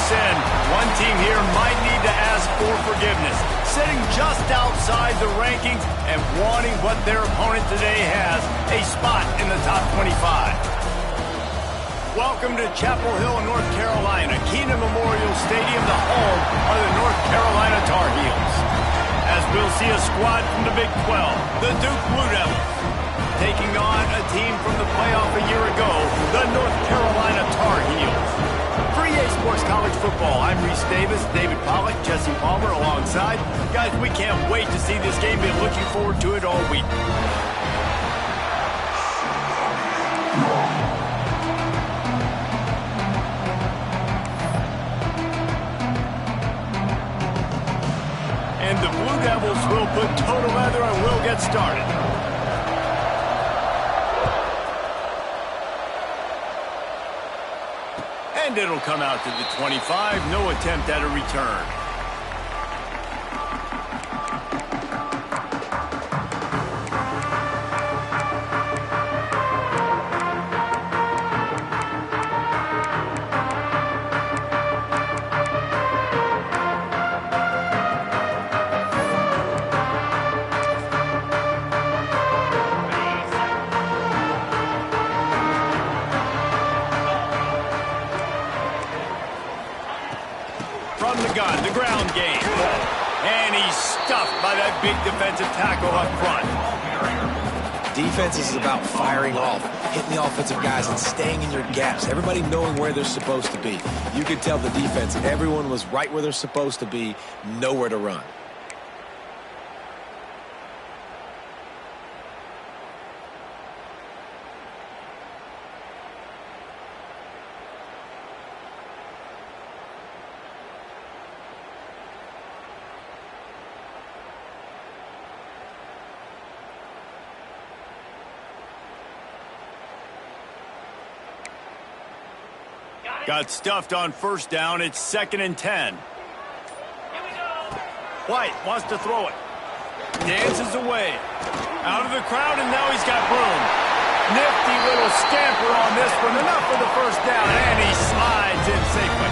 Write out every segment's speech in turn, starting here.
sin. One team here might need to ask for forgiveness, sitting just outside the rankings and wanting what their opponent today has, a spot in the top 25. Welcome to Chapel Hill, North Carolina, Kenan Memorial Stadium, the home of the North Carolina Tar Heels. As we'll see a squad from the Big 12, the Duke Blue Devils, taking on a team from the playoff a year ago, the North Carolina Tar Heels. For EA Sports College Football, I'm Reese Davis, David Pollack, Jesse Palmer alongside. Guys, we can't wait to see this game. Been looking forward to it all week. And the Blue Devils will put toe to leather and we'll get started. And it'll come out to the 25. No attempt at a return. From the gun, the ground game. And he's stuffed by that big defensive tackle up front. Defense is about firing off, hitting the offensive guys and staying in your gaps. Everybody knowing where they're supposed to be. You could tell the defense, everyone was right where they're supposed to be, nowhere to run. Got stuffed on first down. It's 2nd and 10. White wants to throw it. Dances away. Out of the crowd, and now he's got room. Nifty little scamper on this one. Enough for the first down, and he slides in safely.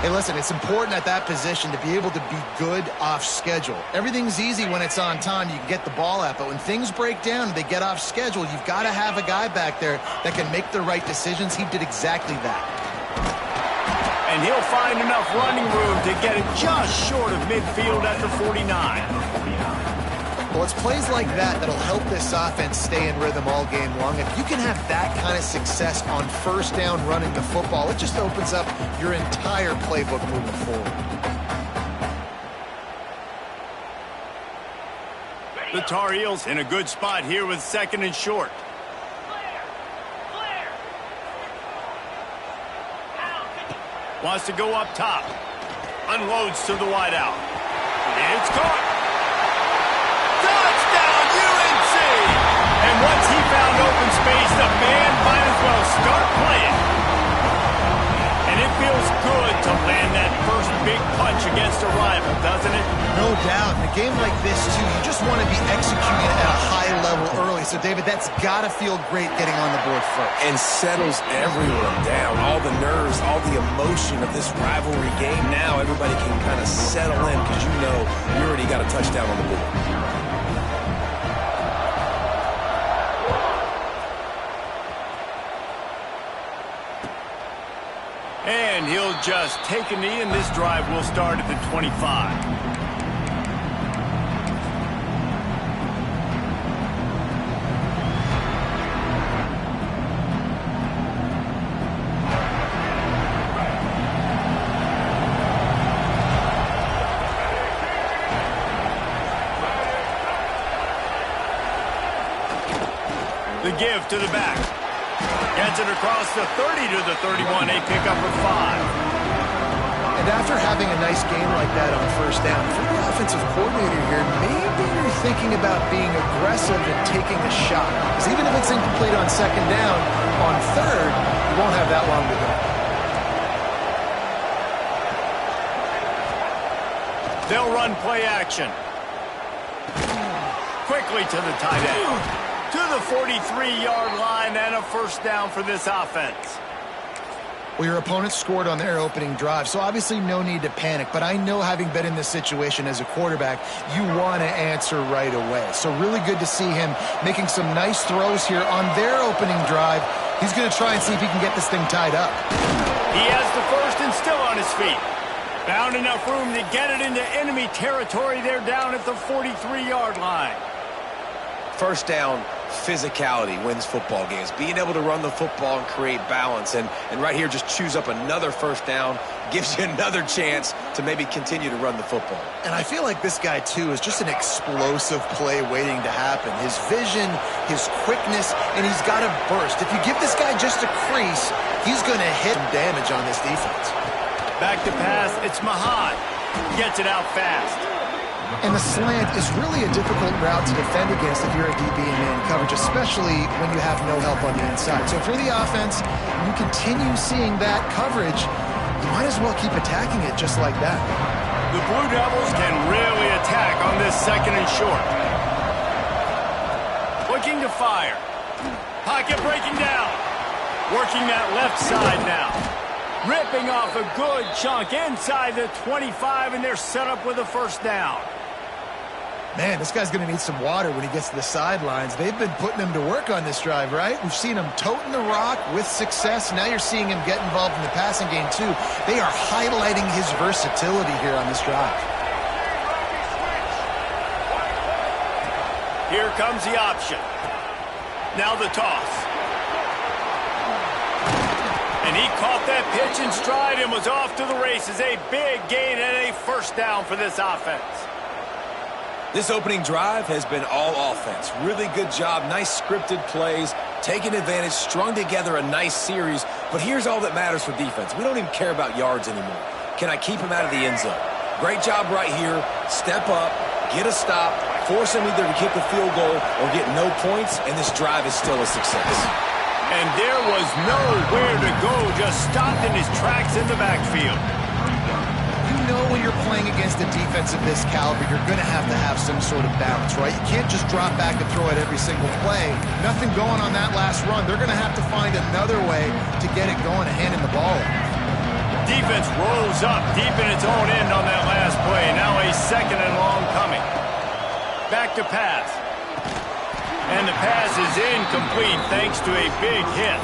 Hey, listen, it's important at that position to be able to be good off schedule. Everything's easy when it's on time. You can get the ball out, but when things break down and they get off schedule, you've got to have a guy back there that can make the right decisions. He did exactly that. And he'll find enough running room to get it just short of midfield at the 49. Well, it's plays like that that'll help this offense stay in rhythm all game long. If you can have that kind of success on first down running the football, it just opens up your entire playbook moving forward. The Tar Heels in a good spot here with 2nd and short. Wants to go up top. Unloads to the wideout. It's caught. Touchdown, UNC! And once he found open space, the band might as well start playing. And it feels good to land that first big punch against a rival, doesn't it? No doubt. In a game like this, too, you just want to be executing at a high level early. So, David, that's got to feel great getting on the board first. And settles everyone down. All the nerves, all the emotion of this rivalry game. Now everybody can kind of settle in because you know you already got a touchdown on the board. And he'll just take a knee, and this drive will start at the 25. The give to the back. Gets it across the 30 to the 31. A pickup of 5. And after having a nice game like that on first down, if you're the offensive coordinator here, maybe you're thinking about being aggressive and taking a shot. Because even if it's incomplete on 2nd down, on 3rd, you won't have that long to go. They'll run play action. Quickly to the tight end. To the 43-yard line and a first down for this offense. Well, your opponent scored on their opening drive, so obviously no need to panic. But I know, having been in this situation as a quarterback, you want to answer right away. So really good to see him making some nice throws here on their opening drive. He's going to try and see if he can get this thing tied up. He has the first and still on his feet. Found enough room to get it into enemy territory. They're down at the 43-yard line. First down, physicality wins football games. Being able to run the football and create balance. And right here, just choose up another first down, gives you another chance to maybe continue to run the football. And I feel like this guy, too, is just an explosive play waiting to happen. His vision, his quickness, and he's got a burst. If you give this guy just a crease, he's going to hit damage on this defense. Back to pass, it's Mahad. Gets it out fast. And the slant is really a difficult route to defend against if you're a DB in man coverage, especially when you have no help on the inside. So for the offense, you continue seeing that coverage, you might as well keep attacking it just like that. The Blue Devils can really attack on this second and short. Looking to fire. Pocket breaking down. Working that left side now. Ripping off a good chunk inside the 25, and they're set up with a first down. Man, this guy's going to need some water when he gets to the sidelines. They've been putting him to work on this drive, right? We've seen him toting the rock with success. Now you're seeing him get involved in the passing game, too. They are highlighting his versatility here on this drive. Here comes the option. Now the toss. And he caught that pitch in stride and was off to the races. A big gain and a first down for this offense. This opening drive has been all offense. Really good job, nice scripted plays, taking advantage, strung together a nice series. But here's all that matters for defense. We don't even care about yards anymore. Can I keep him out of the end zone? Great job right here. Step up, get a stop, force him either to kick a field goal or get no points, and this drive is still a success. And there was nowhere to go, just stopped in his tracks in the backfield. You know, when you're playing against a defense of this caliber, you're going to have some sort of balance, right? You can't just drop back and throw it every single play. Nothing going on that last run. They're going to have to find another way to get it going and handing the ball off. Defense rolls up deep in its own end on that last play. Now a second and long coming. Back to pass. And the pass is incomplete thanks to a big hit.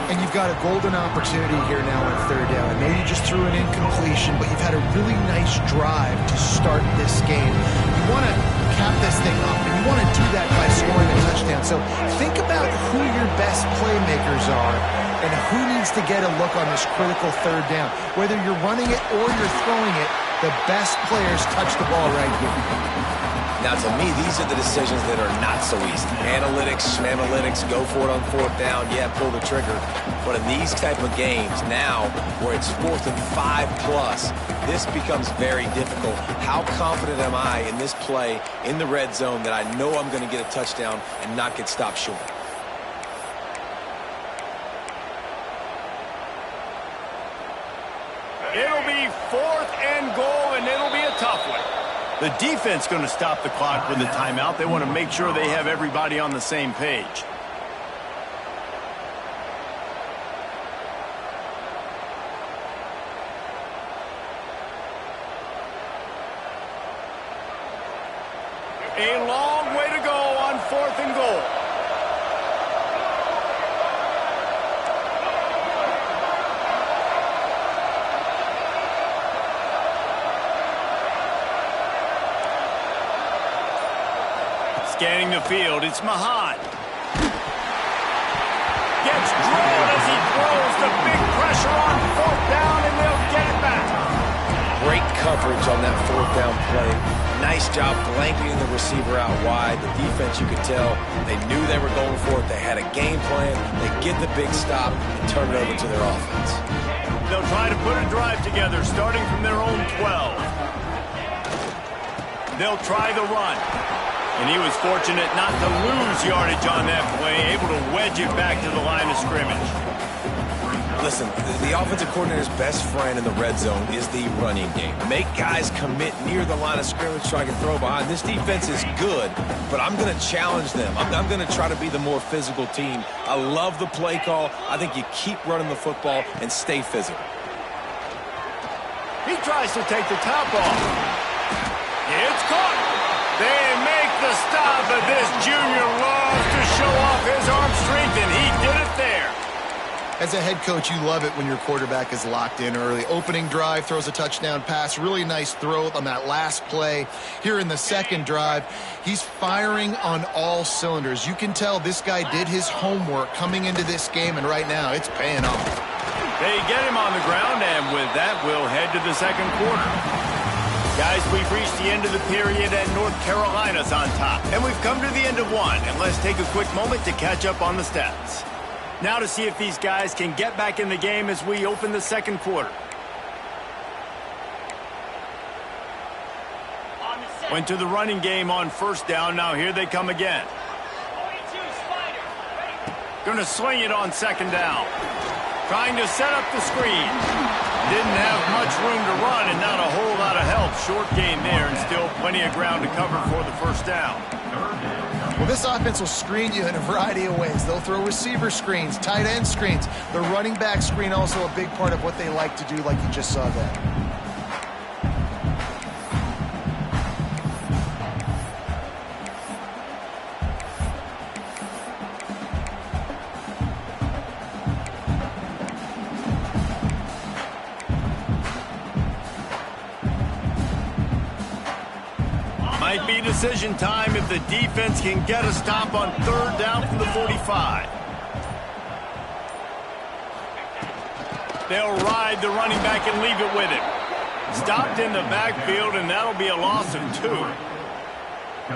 And you've got a golden opportunity here now on third down. And maybe you just threw an incompletion, but you've had a really nice drive to start this game. You want to cap this thing up, and you want to do that by scoring a touchdown. So think about who your best playmakers are and who needs to get a look on this critical third down. Whether you're running it or you're throwing it, the best players touch the ball right here. Now, to me, these are the decisions that are not so easy. Analytics, go for it on fourth down, yeah, pull the trigger. But in these type of games now, where it's 4th and 5+, this becomes very difficult. How confident am I in this play in the red zone that I know I'm going to get a touchdown and not get stopped short? It'll be 4th and goal, and it'll be a tough one. The defense going to stop the clock with a timeout. They want to make sure they have everybody on the same page. A long way to go on 4th and goal. Scanning the field, it's Mahad. Gets drilled as he throws the big pressure on 4th down, and they'll get it back. Great coverage on that 4th down play. Nice job blanketing the receiver out wide. The defense, you could tell, they knew they were going for it. They had a game plan. They get the big stop and turn it over to their offense. They'll try to put a drive together, starting from their own 12. They'll try the run. And he was fortunate not to lose yardage on that play, able to wedge it back to the line of scrimmage. Listen, the offensive coordinator's best friend in the red zone is the running game. Make guys commit near the line of scrimmage so I can throw behind. This defense is good, but I'm going to challenge them. I'm going to try to be the more physical team. I love the play call. I think you keep running the football and stay physical. He tries to take the top off. It's caught. They make the stop, but this junior loves to show off his arm strength, and he did it there. As a head coach, you love it when your quarterback is locked in early. Opening drive, throws a touchdown pass. Really nice throw on that last play. Here in the second drive, he's firing on all cylinders. You can tell this guy did his homework coming into this game, and right now it's paying off. They get him on the ground, and with that, we'll head to the second quarter. Guys, we've reached the end of the period, and North Carolina's on top. And we've come to the end of one, and let's take a quick moment to catch up on the stats. Now to see if these guys can get back in the game as we open the second quarter. Went to the running game on first down. Now here they come again. Going to sling it on second down. Trying to set up the screen. Didn't have much room to run and not a whole lot of help. Short game there and still plenty of ground to cover for the first down. Well, this offense will screen you in a variety of ways. They'll throw receiver screens, tight end screens. The running back screen also a big part of what they like to do, like you just saw there. Might be decision time if the defense can get a stop on third down from the 45. They'll ride the running back and leave it with him. Stopped in the backfield, and that'll be a loss of 2.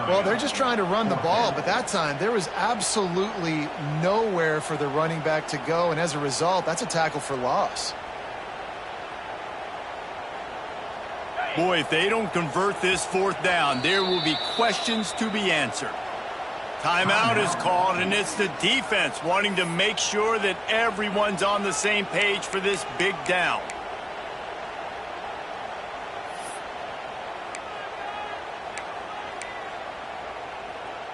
Well, they're just trying to run the ball, but that time there was absolutely nowhere for the running back to go, and as a result, that's a tackle for loss. Boy, if they don't convert this fourth down, there will be questions to be answered. Timeout is called, and it's the defense wanting to make sure that everyone's on the same page for this big down.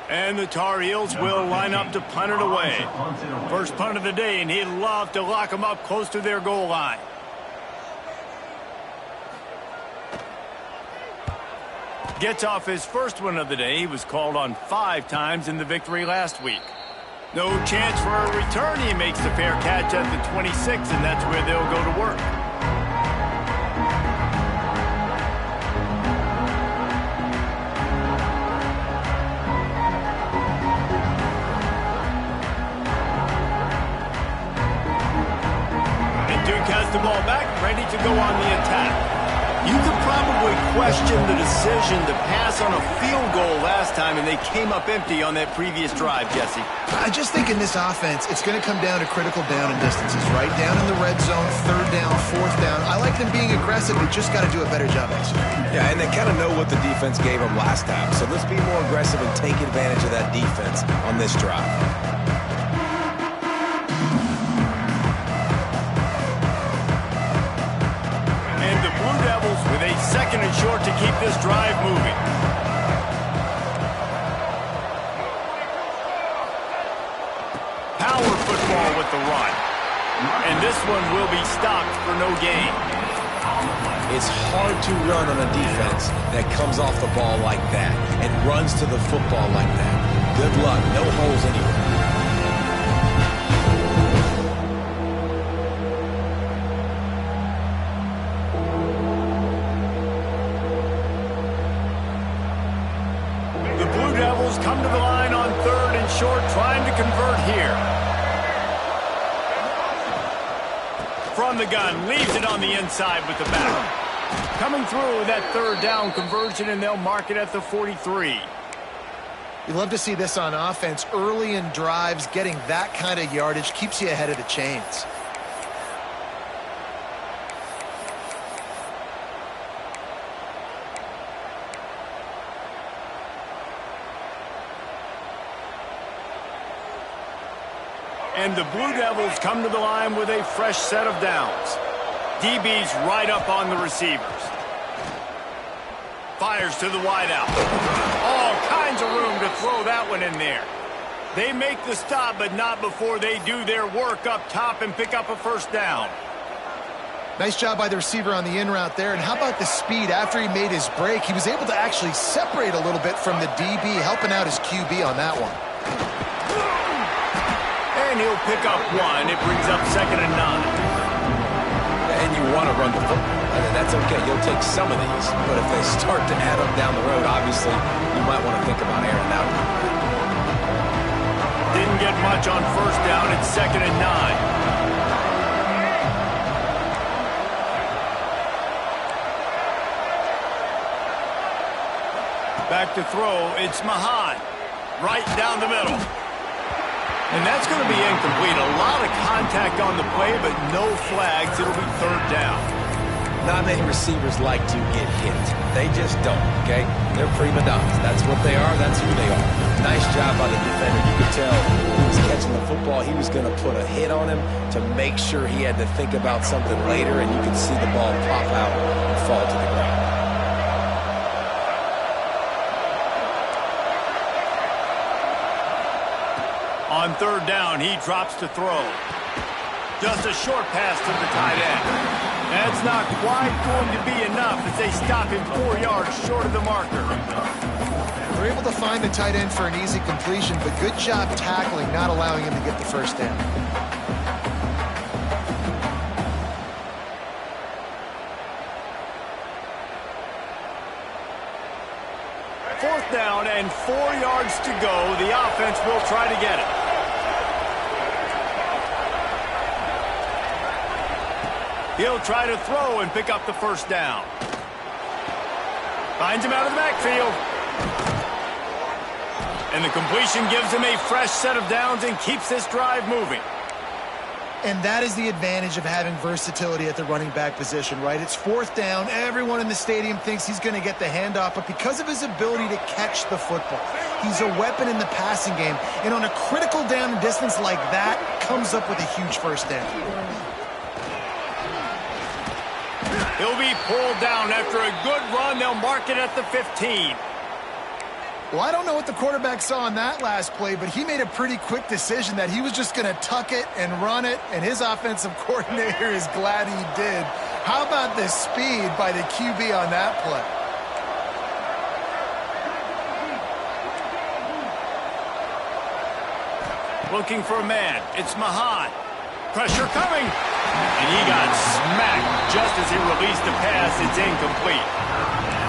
And the Tar Heels will line up to punt it away. First punt of the day, and he'd love to lock them up close to their goal line. Gets off his first one of the day. He was called on 5 times in the victory last week. No chance for a return. He makes the fair catch at the 26, and that's where they'll go to work. And Duke has the ball back, ready to go on the attack. You could probably question the decision to pass on a field goal last time, and they came up empty on that previous drive, Jesse. I just think in this offense, it's going to come down to critical down and distances, right? Down in the red zone, third down, fourth down. I like them being aggressive. They just got to do a better job executing. Yeah, and they kind of know what the defense gave them last time. So let's be more aggressive and take advantage of that defense on this drive. Second and short to keep this drive moving. Power football with the run. And this one will be stopped for no gain. It's hard to run on a defense that comes off the ball like that and runs to the football like that. Good luck. No holes anywhere. Come to the line on third and short, trying to convert here. From the gun, leaves it on the inside with the back. Coming through that third down conversion, and they'll mark it at the 43. You love to see this on offense. Early in drives, getting that kind of yardage keeps you ahead of the chains. And the Blue Devils come to the line with a fresh set of downs. DB's right up on the receivers. Fires to the wideout. All kinds of room to throw that one in there. They make the stop, but not before they do their work up top and pick up a first down. Nice job by the receiver on the in route there. And how about the speed? After he made his break, he was able to actually separate a little bit from the DB, helping out his QB on that one. And he'll pick up one. It brings up 2nd and 9. And you want to run the football. And that's okay. You'll take some of these. But if they start to add up down the road, obviously, you might want to think about airing out. Didn't get much on first down. It's 2nd and 9. Back to throw, it's Mahan. Right down the middle. And that's going to be incomplete. A lot of contact on the play, but no flags. It'll be 3rd down. Not many receivers like to get hit. They just don't, okay? They're prima donnas. That's what they are. That's who they are. Nice job by the defender. You could tell he was catching the football. He was going to put a hit on him to make sure he had to think about something later, and you could see the ball pop out and fall to the ground. On 3rd down, he drops to throw. Just a short pass to the tight end. That's not quite going to be enough as they stop him 4 yards short of the marker. They're able to find the tight end for an easy completion, but good job tackling, not allowing him to get the first down. Fourth down and 4 yards to go. The offense will try to get it. He'll try to throw and pick up the first down. Finds him out of the backfield. And the completion gives him a fresh set of downs and keeps this drive moving. And that is the advantage of having versatility at the running back position, right? It's 4th down. Everyone in the stadium thinks he's going to get the handoff, but because of his ability to catch the football, he's a weapon in the passing game. And on a critical down and distance like that, comes up with a huge first down. He'll be pulled down after a good run. They'll mark it at the 15. Well, I don't know what the quarterback saw on that last play, but he made a pretty quick decision that he was just going to tuck it and run it, and his offensive coordinator is glad he did. How about the speed by the QB on that play? Looking for a man. It's Mahan. Pressure coming. And he got smacked just as he released the pass. It's incomplete.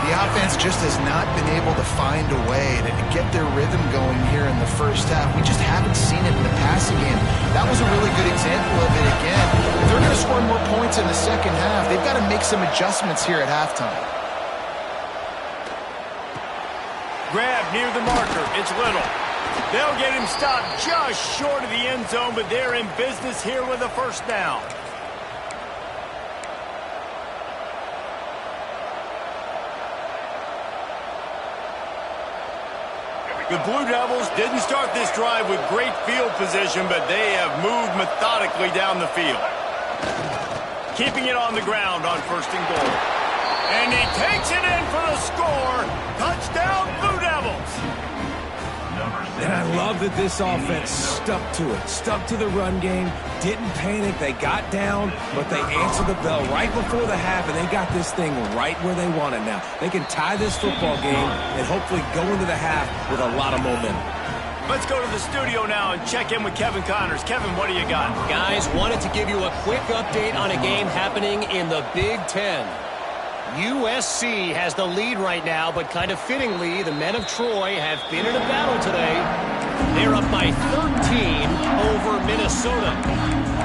The offense just has not been able to find a way to get their rhythm going here in the first half. We just haven't seen it in the passing game. That was a really good example of it again. If they're going to score more points in the second half, they've got to make some adjustments here at halftime. Grab near the marker. It's Little. They'll get him stopped just short of the end zone, but they're in business here with a first down. The Blue Devils didn't start this drive with great field position, but they have moved methodically down the field. Keeping it on the ground on 1st and goal. And he takes it in for the score. Touchdown, Blue Devils. And I love that this offense stuck to it, stuck to the run game, didn't panic. They got down, but they answered the bell right before the half, and they got this thing right where they want it now. They can tie this football game and hopefully go into the half with a lot of momentum. Let's go to the studio now and check in with Kevin Connors. Kevin, what do you got? Guys, wanted to give you a quick update on a game happening in the Big Ten. USC has the lead right now, but kind of fittingly, the men of Troy have been in a battle today. They're up by 13 over Minnesota.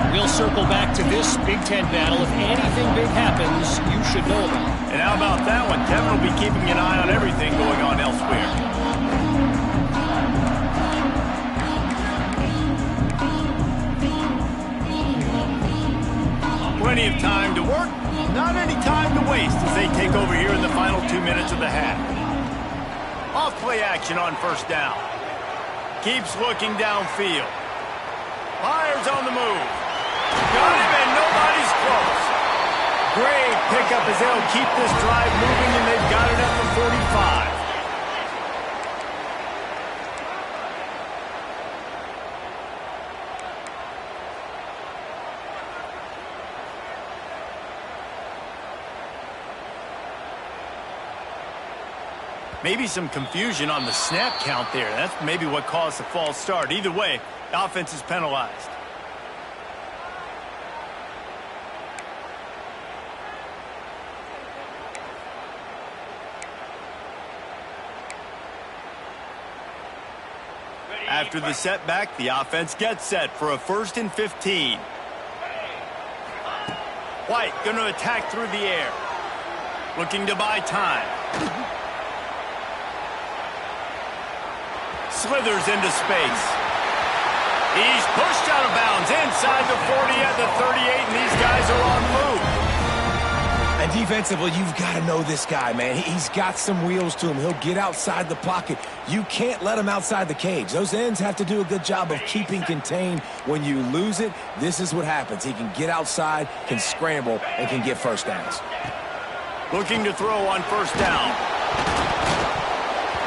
We'll circle back to this Big Ten battle. If anything big happens, you should know about it. And how about that one? Kevin will be keeping an eye on everything going on elsewhere. Plenty of time to work. Not any time to waste as they take over here in the final 2 minutes of the half. Off play action on 1st down. Keeps looking downfield. Fires on the move. Got him, and nobody's close. Great pickup as they'll keep this drive moving, and they've got it at the 45. Maybe some confusion on the snap count there. That's maybe what caused the false start. Either way, the offense is penalized. After the setback, the offense gets set for a 1st and 15. White going to attack through the air. Looking to buy time. Slithers into space. He's pushed out of bounds inside the 40 at the 38, and these guys are on move. And defensively, you've got to know this guy, man. He's got some wheels to him. He'll get outside the pocket. You can't let him outside the cage. Those ends have to do a good job of keeping contained. When you lose it, this is what happens. He can get outside, can scramble, and can get first downs. Looking to throw on 1st down.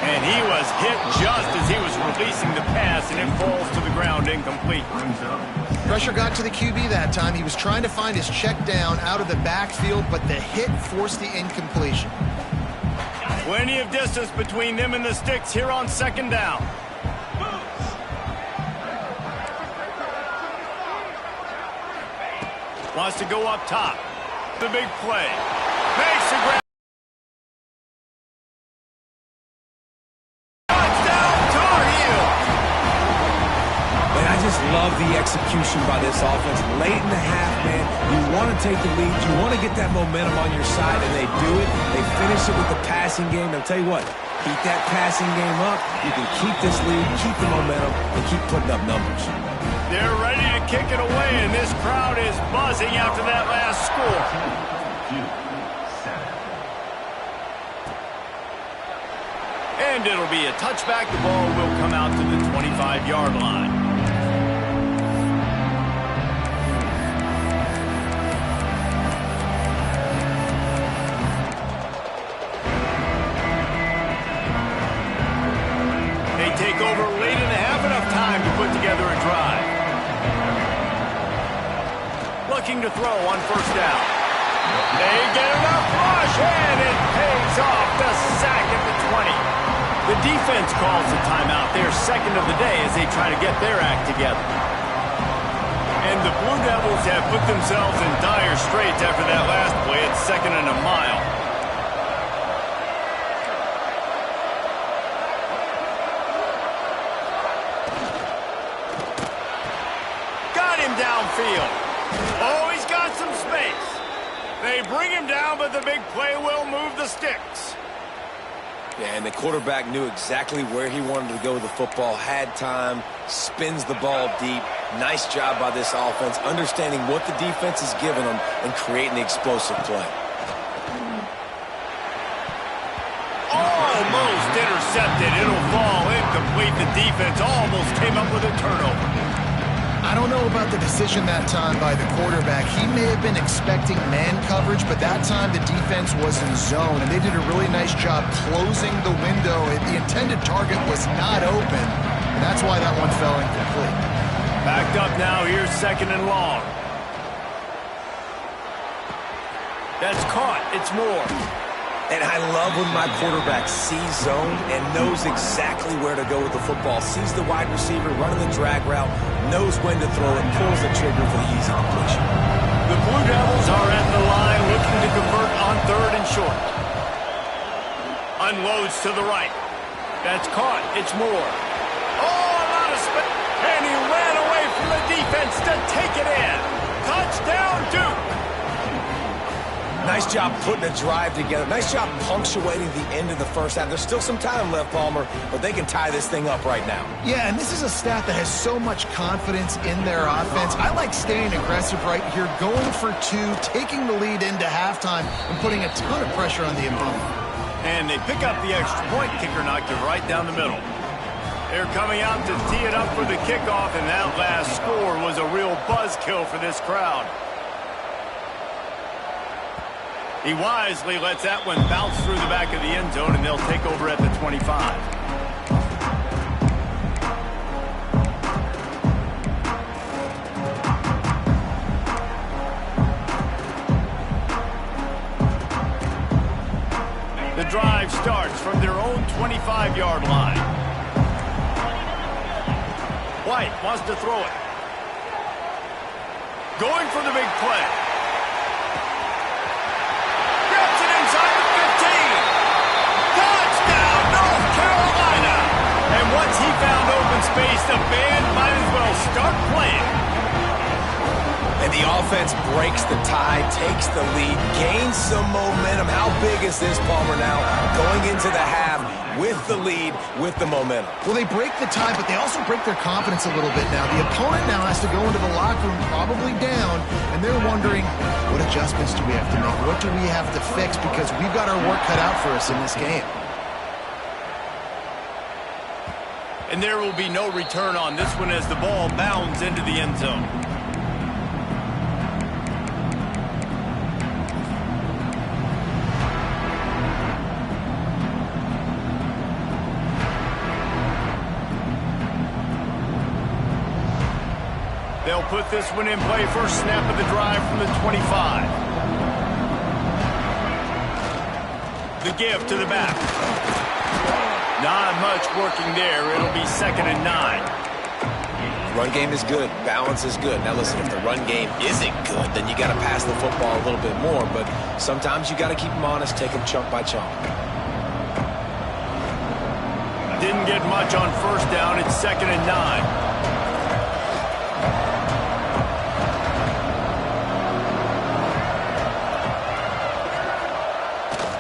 And he was hit just as he was releasing the pass, and it falls to the ground incomplete. Pressure got to the QB that time. He was trying to find his check down out of the backfield, but the hit forced the incompletion. Plenty of distance between them and the sticks here on 2nd down. Wants to go up top. The big play. Makes the grab. Love the execution by this offense. Late in the half, man, you want to take the lead. You want to get that momentum on your side, and they do it. They finish it with the passing game. I'll tell you what, keep that passing game up. You can keep this lead, keep the momentum, and keep putting up numbers. They're ready to kick it away, and this crowd is buzzing after that last score. And it'll be a touchback. The ball will come out to the 25-yard line. Take over late and have enough time to put together a drive. Looking to throw on 1st down. They get enough rush, and it pays off. The sack at the 20. The defense calls the timeout, their 2nd of the day, as they try to get their act together. And the Blue Devils have put themselves in dire straits after that last play at 2nd and a mile. Downfield. Oh, he's got some space. They bring him down, but the big play will move the sticks. Yeah, and the quarterback knew exactly where he wanted to go with the football, had time, spins the ball deep. Nice job by this offense, understanding what the defense is giving them and creating the explosive play. Almost intercepted. It'll fall incomplete. The defense almost came up with a turnover. I don't know about the decision that time by the quarterback. He may have been expecting man coverage, but that time the defense was in zone, and they did a really nice job closing the window. The intended target was not open, and that's why that one fell incomplete. Backed up now. Here's 2nd and long. That's caught. It's Moore. And I love when my quarterback sees zone and knows exactly where to go with the football. Sees the wide receiver running the drag route, knows when to throw it, pulls the trigger for the easy completion. The Blue Devils are at the line looking to convert on 3rd and short. Unloads to the right. That's caught. It's Moore. Oh, a lot of space. And he ran away from the defense to take it in. Touchdown, Duke. Nice job putting a drive together. Nice job punctuating the end of the 1st half. There's still some time left, Palmer, but they can tie this thing up right now. Yeah, and this is a staff that has so much confidence in their offense. I like staying aggressive right here, going for 2, taking the lead into halftime, and putting a ton of pressure on the opponent. And they pick up the extra point. Kicker knocked it right down the middle. They're coming out to tee it up for the kickoff, and that last score was a real buzzkill for this crowd. He wisely lets that one bounce through the back of the end zone, and they'll take over at the 25. The drive starts from their own 25-yard line. White wants to throw it. Going for the big play. Grabs it inside the 15. Touchdown, North Carolina. And once he found open space, the band might as well start playing. And the offense breaks the tie, takes the lead, gains some momentum. How big is this, Palmer, now? Going into the half with the lead, with the momentum. Well, they break the tie, but they also break their confidence a little bit now. The opponent now has to go into the locker room probably down, and they're wondering, what adjustments do we have to make? What do we have to fix? Because we've got our work cut out for us in this game. And there will be no return on this one as the ball bounds into the end zone. They'll put this one in play. First snap of the drive from the 25. The give to the back. Not much working there. It'll be 2nd and 9. Run game is good. Balance is good. Now listen, if the run game isn't good, then you got to pass the football a little bit more. But sometimes you got to keep them honest, take them chunk by chunk. Didn't get much on first down. It's 2nd and 9.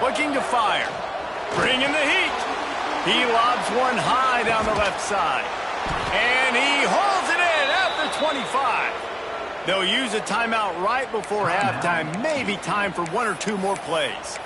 Looking to fire. Bringing the heat. He lobs one high down the left side. And he hauls it in at the 25. They'll use a timeout right before halftime. Maybe time for 1 or 2 more plays.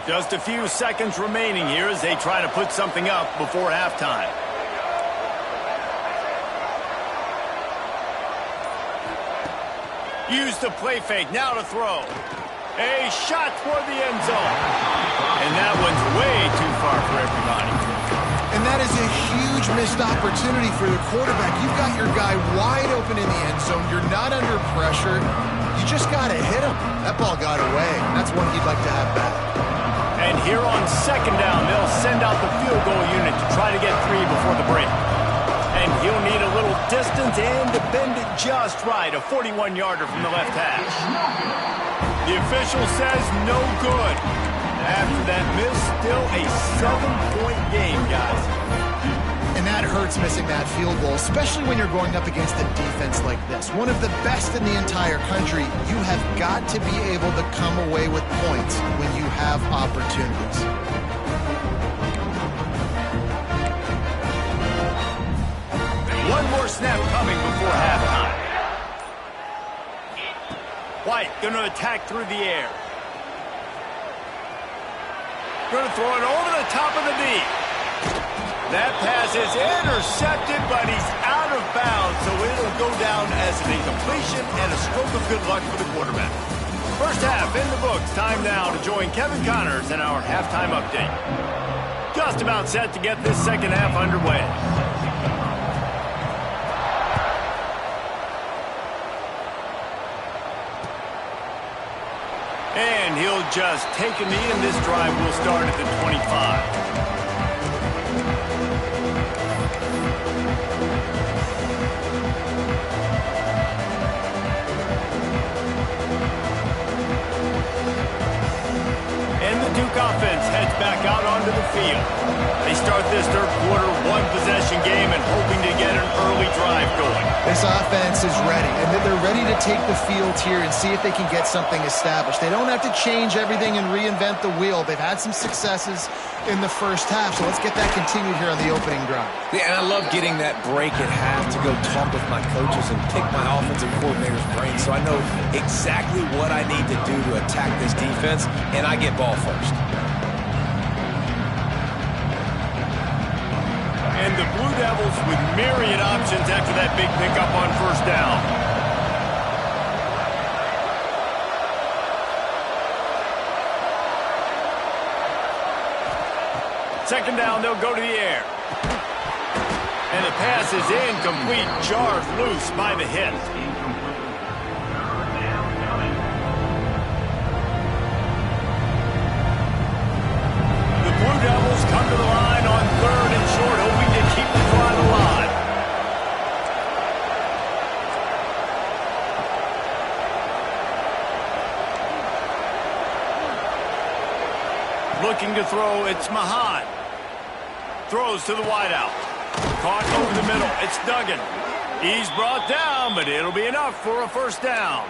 Just a few seconds remaining here as they try to put something up before halftime. Use the play fake, now to throw. A shot toward the end zone. And that one's way too far for everybody. And that is a huge missed opportunity for the quarterback. You've got your guy wide open in the end zone. You're not under pressure. You just got to hit him. That ball got away. That's one he'd like to have back. And here on 2nd down, they'll send out the field goal unit to try to get 3 before the break. And he'll need a little distance and to bend it just right. A 41-yarder from the left hash. The official says no good. After that miss, still a 7-point game, guys. And that hurts missing that field goal, especially when you're going up against a defense like this. One of the best in the entire country. You have got to be able to come away with points when you have opportunities. One more snap coming before halftime. White going to attack through the air. Going to throw it over the top of the knee. That pass is intercepted, but he's out of bounds, so it'll go down as an incompletion and a stroke of good luck for the quarterback. First half in the books. Time now to join Kevin Connors in our halftime update. Just about set to get this second half underway. And he'll just take a knee, and this drive will start at the 25. And the Duke offense heads back out onto the field. They start this third quarter, one-possession game and hoping to get an early drive going. This offense is ready, and they're ready to take the field here and see if they can get something established. They don't have to change everything and reinvent the wheel. They've had some successes in the first half, so let's get that continued here on the opening drive. Yeah, and I love getting that break at half to go talk with my coaches and pick my offensive coordinator's brain so I know exactly what I need to do to attack this defense, and I get ball first. And the Blue Devils with myriad options after that big pickup on first down. Second down, they'll go to the air. And the pass is incomplete. Jarred loose by the hit. The Blue Devils come to the line on third and short, hoping to keep the drive alive. Looking to throw, it's Mahan. Throws to the wideout. Caught over the middle. It's Duggan. He's brought down, but it'll be enough for a first down.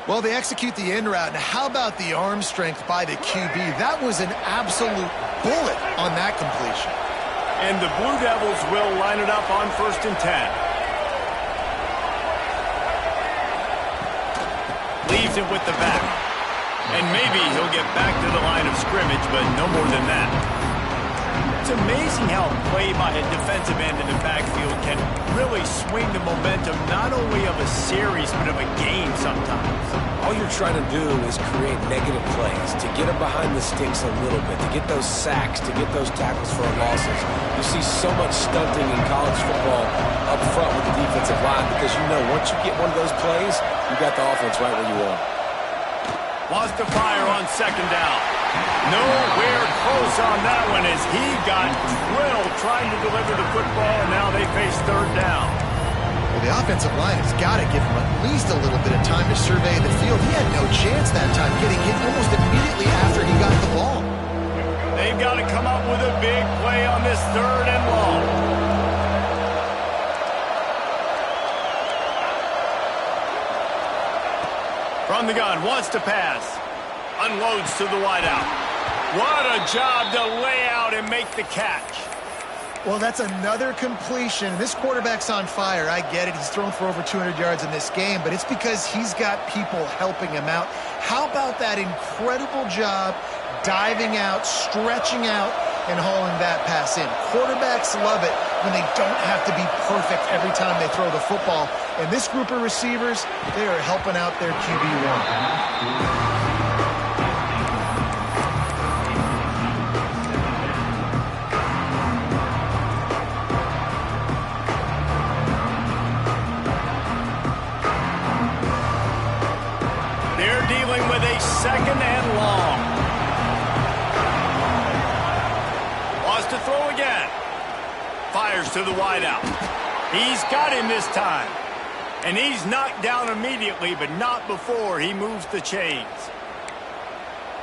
Well, they execute the in route. Now, how about the arm strength by the QB? That was an absolute bullet on that completion. And the Blue Devils will line it up on 1st and 10. Leaves it with the back. And maybe he'll get back to the line of scrimmage, but no more than that. It's amazing how a play by a defensive end in the backfield can really swing the momentum not only of a series, but of a game sometimes. All you're trying to do is create negative plays, to get them behind the sticks a little bit, to get those sacks, to get those tackles for losses. You see so much stunting in college football up front with the defensive line because you know once you get one of those plays, you got the offense right where you want. Wants to fire on second down. Nowhere close on that one as he got drilled trying to deliver the football, and now they face third down. Well, the offensive line has got to give him at least a little bit of time to survey the field. He had no chance that time, getting hit almost immediately after he got the ball. They've got to come up with a big play on this third and long. From the gun, wants to pass. Unloads to the wideout. What a job to lay out and make the catch. Well, that's another completion. This quarterback's on fire. I get it. He's thrown for over 200 yards in this game, but it's because he's got people helping him out. How about that incredible job diving out, stretching out, and hauling that pass in? Quarterbacks love it when they don't have to be perfect every time they throw the football. And this group of receivers, they are helping out their QB1. With a second and long. Wants to throw again. Fires to the wideout. He's got him this time. And he's knocked down immediately, but not before he moves the chains.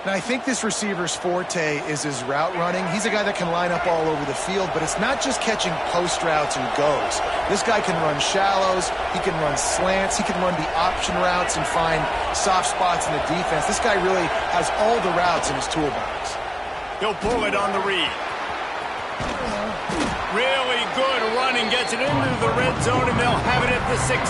Now, I think this receiver's forte is his route running. He's a guy that can line up all over the field, but it's not just catching post routes and goes. This guy can run shallows, he can run slants, he can run the option routes and find soft spots in the defense. This guy really has all the routes in his toolbox. He'll pull it on the read. Really good running, gets it into the red zone, and they'll have it at the 16.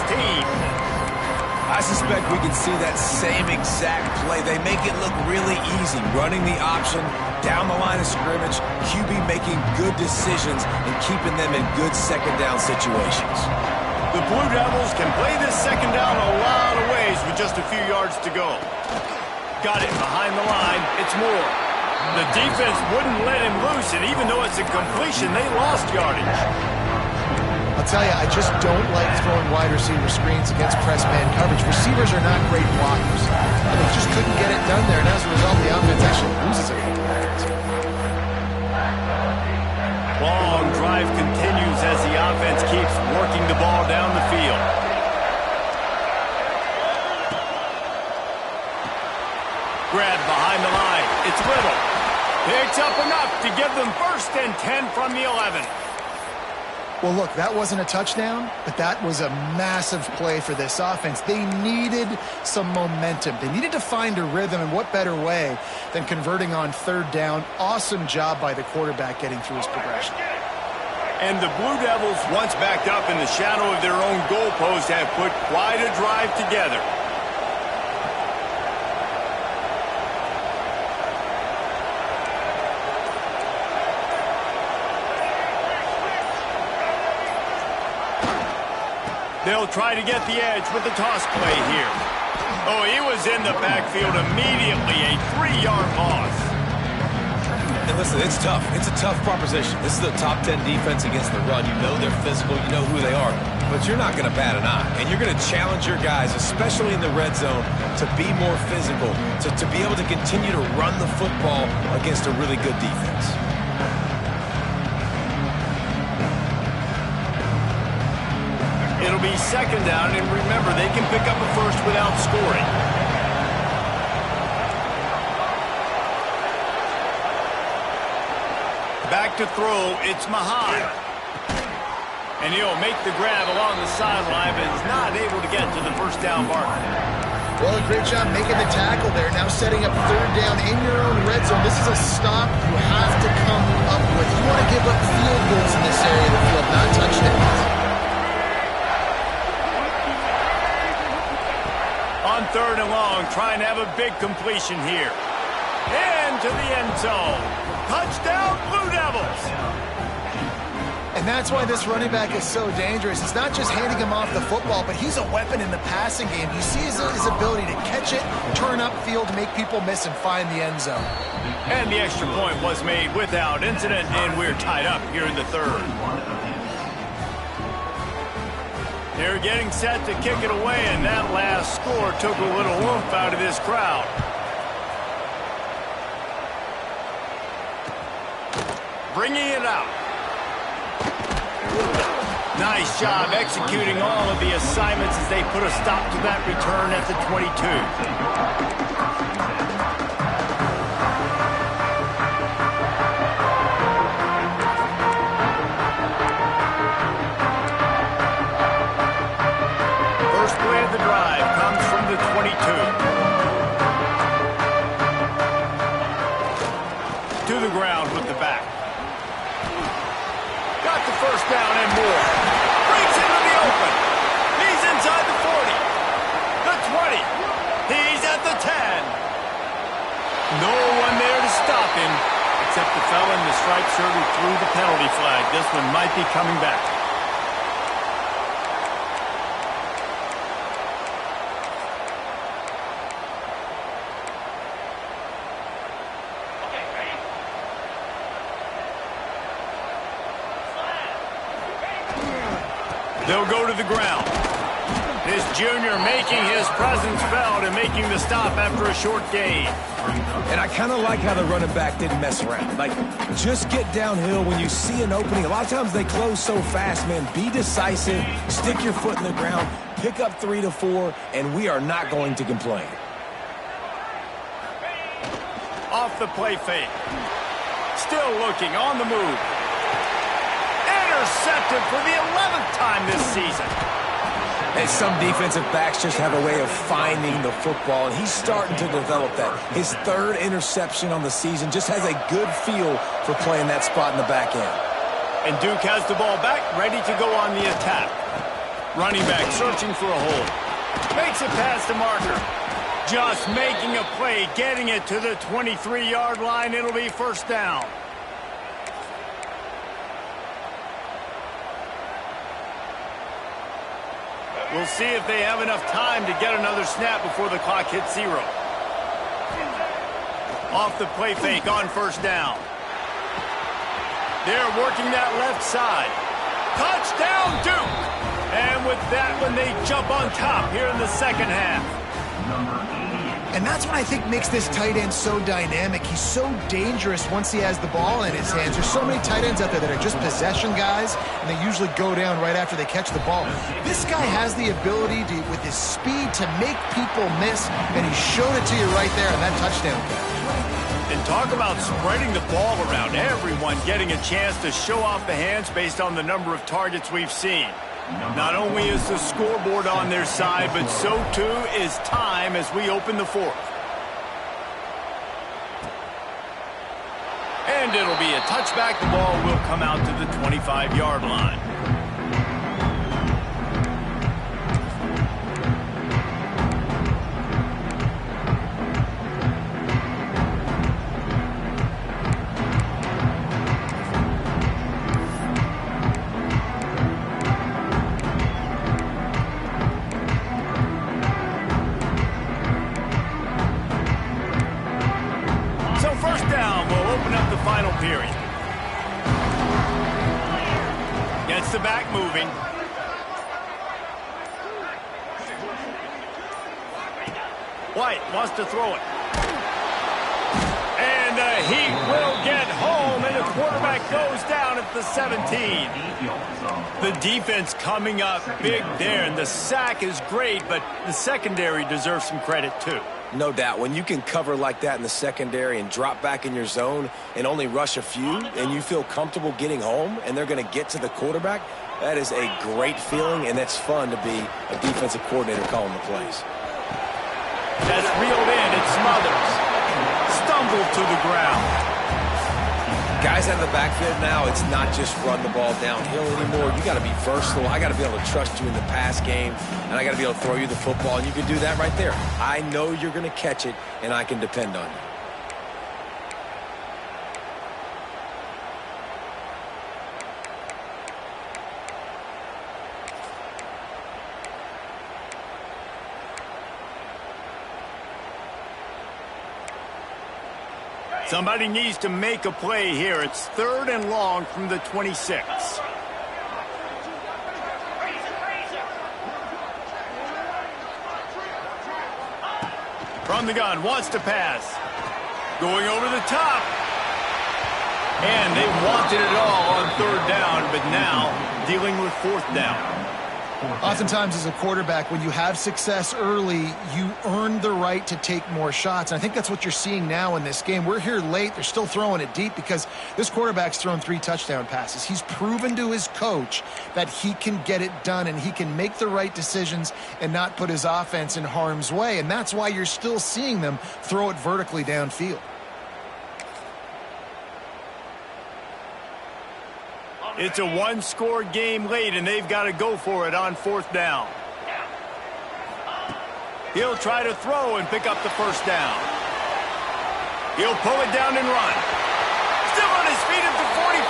I suspect we can see that same exact play. They make it look really easy, running the option down the line of scrimmage, QB making good decisions and keeping them in good second down situations. The Blue Devils can play this second down a lot of ways with just a few yards to go. Got it behind the line. It's Moore. The defense wouldn't let him loose, and even though it's a completion, they lost yardage. I'll tell you, I just don't like throwing wide receiver screens against press man coverage. Receivers are not great blockers. They just couldn't get it done there, and as a result, the offense actually loses it. Long drive continues as the offense keeps working the ball down the field. Grab behind the line. It's Little. Picks up enough to give them 1st and 10 from the 11. Well, look, that wasn't a touchdown, but that was a massive play for this offense. They needed some momentum. They needed to find a rhythm, and what better way than converting on 3rd down. Awesome job by the quarterback getting through his progression. And the Blue Devils, once backed up in the shadow of their own goalpost, have put quite a drive together. They'll try to get the edge with the toss play here. Oh, he was in the backfield immediately, a 3-yard loss. And listen, it's tough. It's a tough proposition. This is the top 10 defense against the run. You know they're physical. You know who they are. But you're not going to bat an eye. And you're going to challenge your guys, especially in the red zone, to be more physical, to be able to continue to run the football against a really good defense. It'll be 2nd down, and remember, they can pick up a 1st without scoring. Back to throw, it's Mahan. And he'll make the grab along the sideline, but is not able to get to the 1st down marker. Well, a great job making the tackle there. Now setting up 3rd down in your own red zone. This is a stop you have to come up with. You want to give up field goals in this area of the field, not touchdowns. On 3rd and long, trying to have a big completion here. Into the end zone. Touchdown, Blue Devils! And that's why this running back is so dangerous. It's not just handing him off the football, but he's a weapon in the passing game. You see his ability to catch it, turn upfield, make people miss, and find the end zone. And the extra point was made without incident, and we're tied up here in the 3rd. They're getting set to kick it away, and that last score took a little oomph out of this crowd. Bringing it out. Nice job executing all of the assignments as they put a stop to that return at the 22. The drive comes from the 22. To the ground with the back. Got the 1st down and more. Breaks into the open. He's inside the 40. The 20. He's at the 10. No one there to stop him, except the fella in the striped shirt who threw the penalty flag. This one might be coming back. They'll go to the ground. This junior making his presence felt and making the stop after a short gain. And I kind of like how the running back didn't mess around. Like, just get downhill when you see an opening. A lot of times they close so fast, man. Be decisive, stick your foot in the ground, pick up 3 to 4, and we are not going to complain. Off the play fake. Still looking, on the move. Intercepted for the 11th time this season. And some defensive backs just have a way of finding the football, and he's starting to develop that. His 3rd interception on the season, just has a good feel for playing that spot in the back end. And Duke has the ball back, ready to go on the attack. Running back searching for a hole. Makes it past the marker. Just making a play, getting it to the 23-yard line. It'll be 1st down. We'll see if they have enough time to get another snap before the clock hits 0. Off the play fake on 1st down. They're working that left side. Touchdown, Duke! And with that one, they jump on top here in the 2nd half. And that's what I think makes this tight end so dynamic. He's so dangerous once he has the ball in his hands. There's so many tight ends out there that are just possession guys, and they usually go down right after they catch the ball. This guy has the ability to, with his speed, to make people miss, and he showed it to you right there in that touchdown catch. And talk about spreading the ball around. Everyone getting a chance to show off the hands based on the number of targets we've seen. Not only is the scoreboard on their side, but so too is time as we open the fourth. And it'll be a touchback. The ball will come out to the 25-yard line. Final period. Gets the back moving. White wants to throw it. And he will get home, and the quarterback goes down at the 17. The defense coming up big there, and the sack is great, but the secondary deserves some credit too. No doubt. When you can cover like that in the secondary and drop back in your zone and only rush a few, and you feel comfortable getting home and they're going to get to the quarterback, that is a great feeling, and that's fun to be a defensive coordinator calling the plays. That's reeled in. It smothers. Stumbled to the ground. Guys out of the backfield now, it's not just run the ball downhill anymore. You got to be versatile. I got to be able to trust you in the pass game, and I got to be able to throw you the football, and you can do that right there. I know you're going to catch it, and I can depend on you. Somebody needs to make a play here. It's 3rd and long from the 26. From the gun, wants to pass. Going over the top. And they wanted it all on 3rd down, but now dealing with 4th down. Oftentimes as a quarterback, when you have success early, you earn the right to take more shots. And I think that's what you're seeing now in this game. We're here late. They're still throwing it deep because this quarterback's thrown 3 touchdown passes. He's proven to his coach that he can get it done and he can make the right decisions and not put his offense in harm's way. And that's why you're still seeing them throw it vertically downfield. It's a one-score game late, and they've got to go for it on 4th down. He'll try to throw and pick up the 1st down. He'll pull it down and run. Still on his feet at the 45.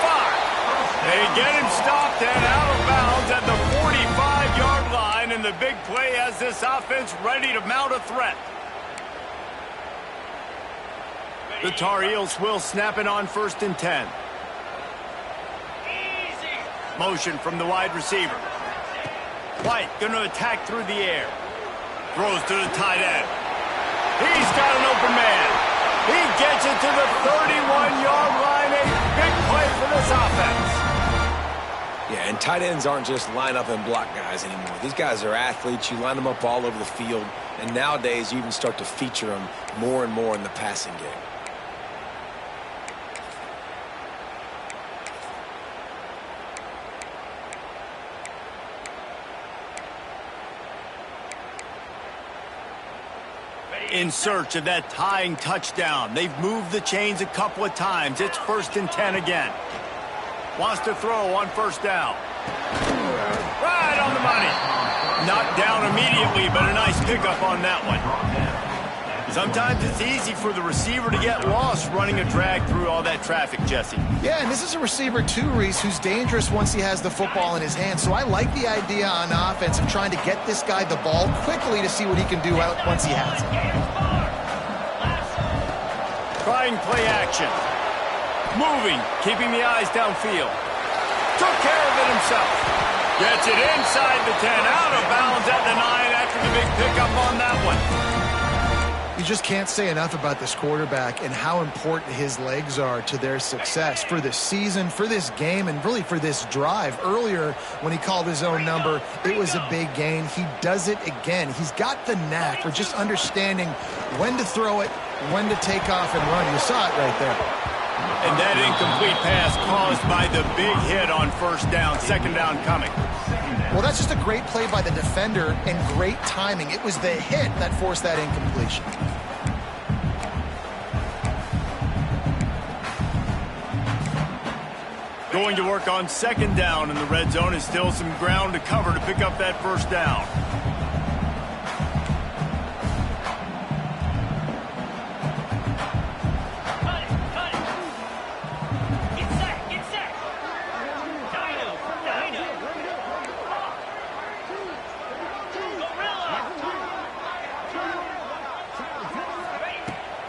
They get him stopped and out of bounds at the 45-yard line, and the big play has this offense ready to mount a threat. The Tar Heels will snap it on 1st and 10. Motion from the wide receiver. White going to attack through the air. Throws to the tight end. He's got an open man. He gets it to the 31-yard line. A big play for this offense. Yeah, and tight ends aren't just line up and block guys anymore. These guys are athletes. You line them up all over the field. And nowadays, you even start to feature them more and more in the passing game. In search of that tying touchdown. They've moved the chains a couple of times. It's 1st and 10 again. Wants to throw on 1st down. Right on the money. Knocked down immediately, but a nice pickup on that one. Sometimes it's easy for the receiver to get lost running a drag through all that traffic, Jesse. Yeah, and this is a receiver too, Reese, who's dangerous once he has the football in his hands. So I like the idea on offense of trying to get this guy the ball quickly to see what he can do once he has it. Trying play action. Moving, keeping the eyes downfield. Took care of it himself. Gets it inside the 10, out of bounds at the 9 after the big pickup on that one. You just can't say enough about this quarterback and how important his legs are to their success for this season, for this game, and really for this drive. Earlier, when he called his own number, it was a big gain. He does it again. He's got the knack for just understanding when to throw it, when to take off and run. You saw it right there. And that incomplete pass caused by the big hit on first down, second down coming. Well, that's just a great play by the defender and great timing. It was the hit that forced that incompletion. Going to work on second down in the red zone is still some ground to cover to pick up that first down.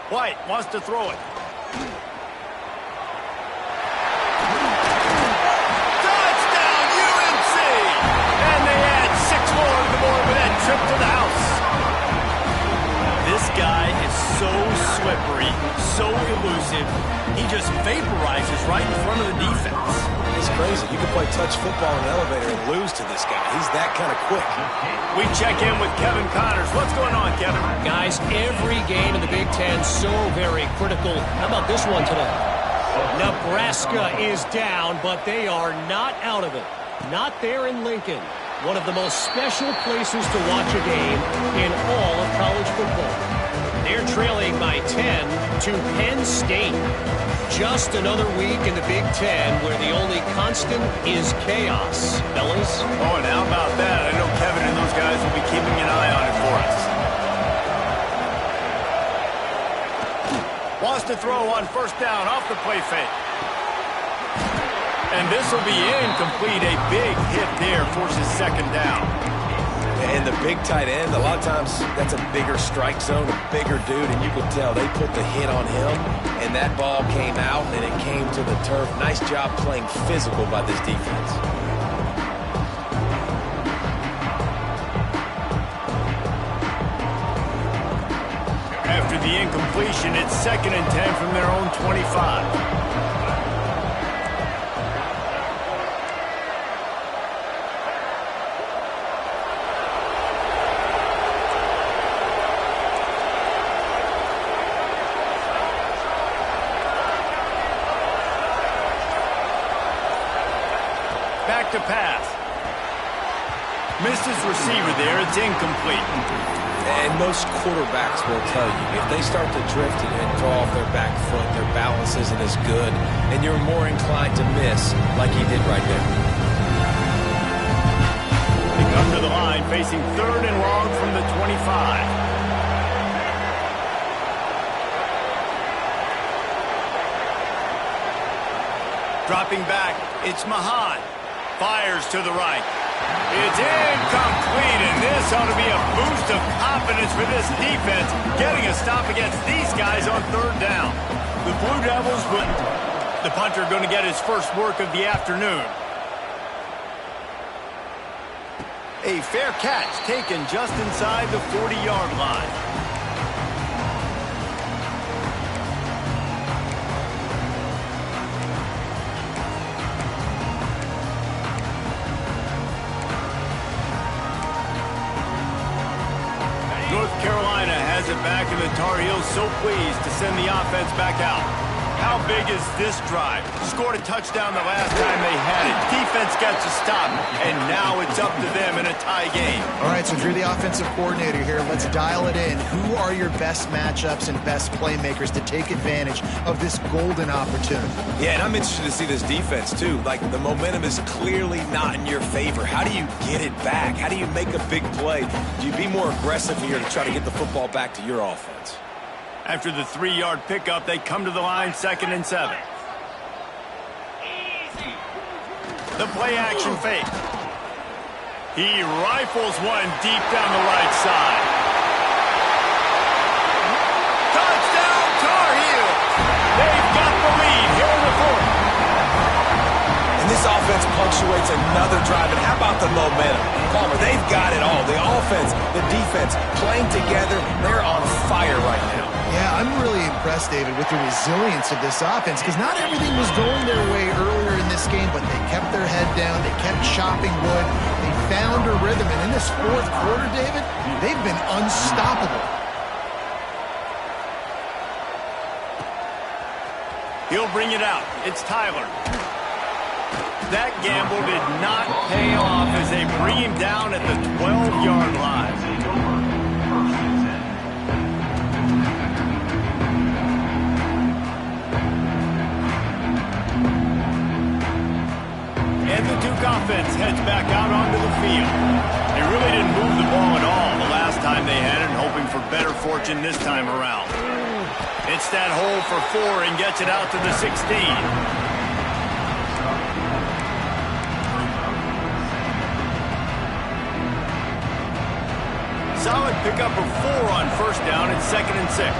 White wants to throw it. Touchdown, UNC! And they add 6 more to the board with that trip to the house. This guy is so slippery, so elusive. He just vaporizes right in front of the defense. It's crazy. You can play touch football in an elevator and lose to this guy. He's that kind of quick. We check in with Kevin Connors. What's going on, Kevin? Guys, every game in the Big Ten so very critical. How about this one today? Nebraska is down, but they are not out of it. Not there in Lincoln. One of the most special places to watch a game in all of college football. They're trailing by 10 to Penn State. Just another week in the Big Ten where the only constant is chaos, fellas. Oh, and how about that? I know Kevin and those guys will be keeping an eye on it for us. Wants to throw on first down off the play fake. And this will be incomplete. A big hit there forces second down. And the big tight end, a lot of times that's a bigger strike zone, a bigger dude, and you can tell they put the hit on him, and that ball came out, and it came to the turf. Nice job playing physical by this defense. After the incompletion, it's 2nd and 10 from their own 25. Back to pass. Missed his receiver there. It's incomplete. And most quarterbacks will tell you, if they start to drift and throw off their back foot, their balance isn't as good, and you're more inclined to miss like he did right there. They come to the line, facing 3rd and long from the 25. Dropping back, it's Mahan. Fires to the right. It's incomplete, and this ought to be a boost of confidence for this defense, getting a stop against these guys on 3rd down. The Blue Devils, the punter going to get his first work of the afternoon. A fair catch taken just inside the 40-yard line. North Carolina has it back, and the Tar Heels so pleased to send the offense back out. How big is this drive? Scored a touchdown the last time they had it. Defense gets a stop, and now it's up to them in a tie game. All right, so if you're the offensive coordinator here, let's dial it in. Who are your best matchups and best playmakers to take advantage of this golden opportunity? Yeah, and I'm interested to see this defense, too. Like, the momentum is clearly not in your favor. How do you get it back? How do you make a big play? Do you be more aggressive here to try to get the football back to your offense? After the 3-yard pickup, they come to the line 2nd and 7. The play-action fake. He rifles one deep down the right side. Touchdown, Tar Heels! They've got the lead here in the 4th. And this offense punctuates another drive. And how about the momentum? Palmer, they've got it all. The offense offense, the defense, playing together. They're on fire right now. Yeah, I'm really impressed, David, with the resilience of this offense, because not everything was going their way earlier in this game, but they kept their head down. They kept chopping wood. They found a rhythm, and in this fourth quarter, David, they've been unstoppable. He'll bring it out. It's Tyler. That gamble did not pay off as they bring him down at the 12-yard line. And the Duke offense heads back out onto the field. They really didn't move the ball at all the last time they had it, hoping for better fortune this time around. It's that hole for 4 and gets it out to the 16. Solid pickup of 4 on first down and 2nd and 6.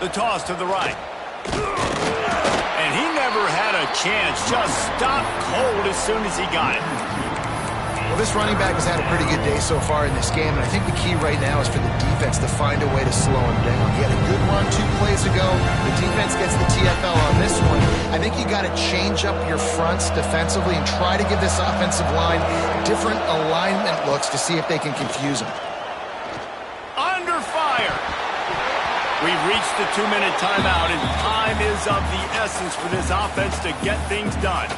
The toss to the right. And he never had a chance. Just stopped cold as soon as he got it. Well, this running back has had a pretty good day so far in this game, and I think the key right now is for the defense to find a way to slow him down. He had a good run 2 plays ago. The defense gets the TFL on this one. I think you got to change up your fronts defensively and try to give this offensive line different alignment looks to see if they can confuse him. Under fire. We've reached the 2-minute timeout, and time is of the essence for this offense to get things done.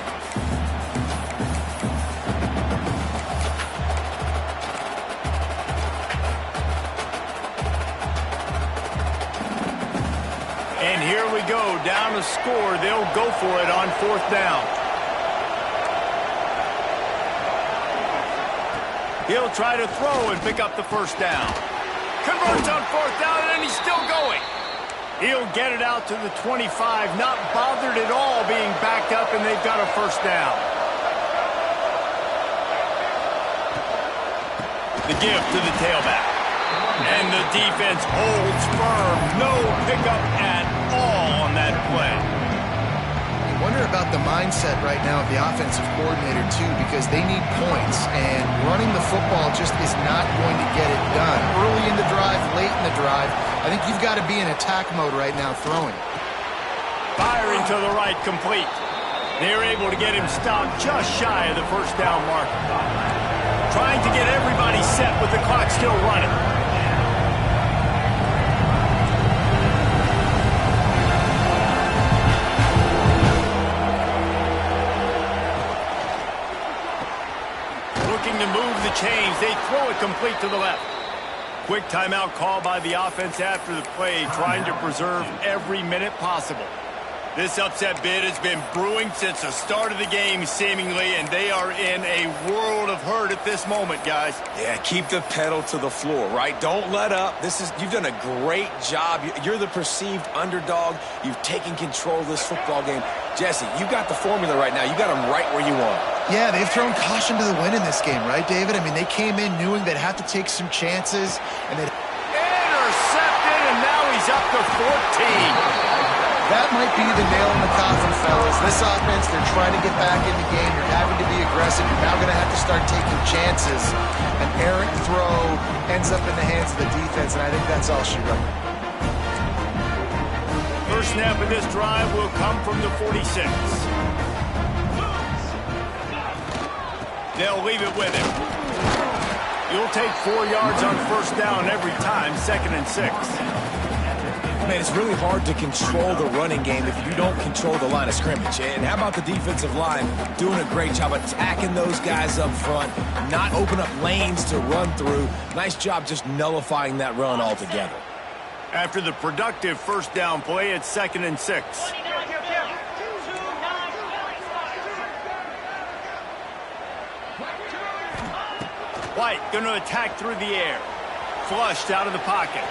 And here we go, down to score. They'll go for it on 4th down. He'll try to throw and pick up the first down. Converts on 4th down, and he's still going. He'll get it out to the 25, not bothered at all being backed up, and they've got a first down. The give to the tailback. And the defense holds firm. No pickup at all on that play. I wonder about the mindset right now of the offensive coordinator, too, because they need points, and running the football just is not going to get it done. Early in the drive, late in the drive, I think you've got to be in attack mode right now throwing. Firing to the right, complete. They're able to get him stopped just shy of the first down mark. Trying to get everybody set with the clock still running. To move the chains, they throw it complete to the left. Quick timeout call by the offense after the play, trying to preserve every minute possible. This upset bid has been brewing since the start of the game, seemingly, and they are in a world of hurt at this moment, guys. Yeah, keep the pedal to the floor, right? Don't let up. You've done a great job. You're the perceived underdog. You've taken control of this football game. Jesse, you got the formula right now. You got them right where you want. Yeah, they've thrown caution to the wind in this game, right, David? I mean, they came in knowing they'd have to take some chances, and they'd... Intercepted, and now he's up to 14. That might be the nail in the coffin, fellas. This offense, they're trying to get back in the game. You're having to be aggressive. You're now going to have to start taking chances. An errant throw ends up in the hands of the defense, and I think that's all she wrote. First snap of this drive will come from the 46. They'll leave it with him. You'll take 4 yards on first down every time, 2nd and 6. Man, it's really hard to control the running game if you don't control the line of scrimmage. And how about the defensive line doing a great job attacking those guys up front, not open up lanes to run through. Nice job just nullifying that run altogether. After the productive first down play, it's 2nd and 6. White going to attack through the air. Flushed out of the pocket.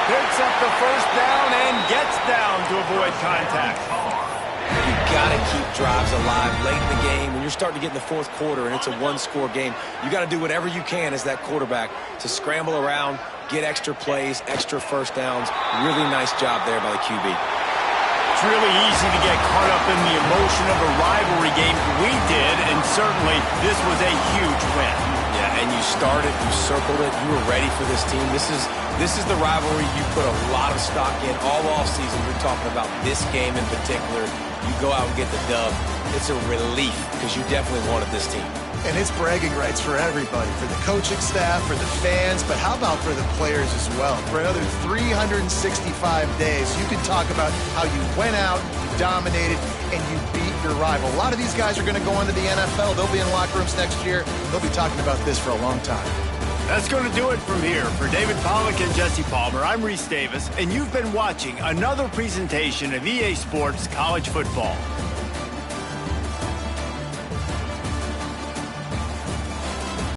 Picks up the first down and gets down to avoid contact. You got to keep drives alive late in the game. When you're starting to get in the fourth quarter and it's a one-score game, you got to do whatever you can as that quarterback to scramble around, get extra plays, extra first downs. Really nice job there by the QB. It's really easy to get caught up in the emotion of a rivalry game. We did, and certainly this was a huge win. Yeah, and you started, you circled it, you were ready for this team. This is the rivalry you put a lot of stock in all offseason. You're talking about this game in particular. You go out and get the dub. It's a relief because you definitely wanted this team. And it's bragging rights for everybody, for the coaching staff, for the fans, but how about for the players as well? For another 365 days, you can talk about how you went out, you dominated, and you beat your rival. A lot of these guys are going to go into the NFL. They'll be in locker rooms next year. They'll be talking about this for a long time. That's going to do it from here. For David Pollack and Jesse Palmer, I'm Reese Davis, and you've been watching another presentation of EA Sports College Football.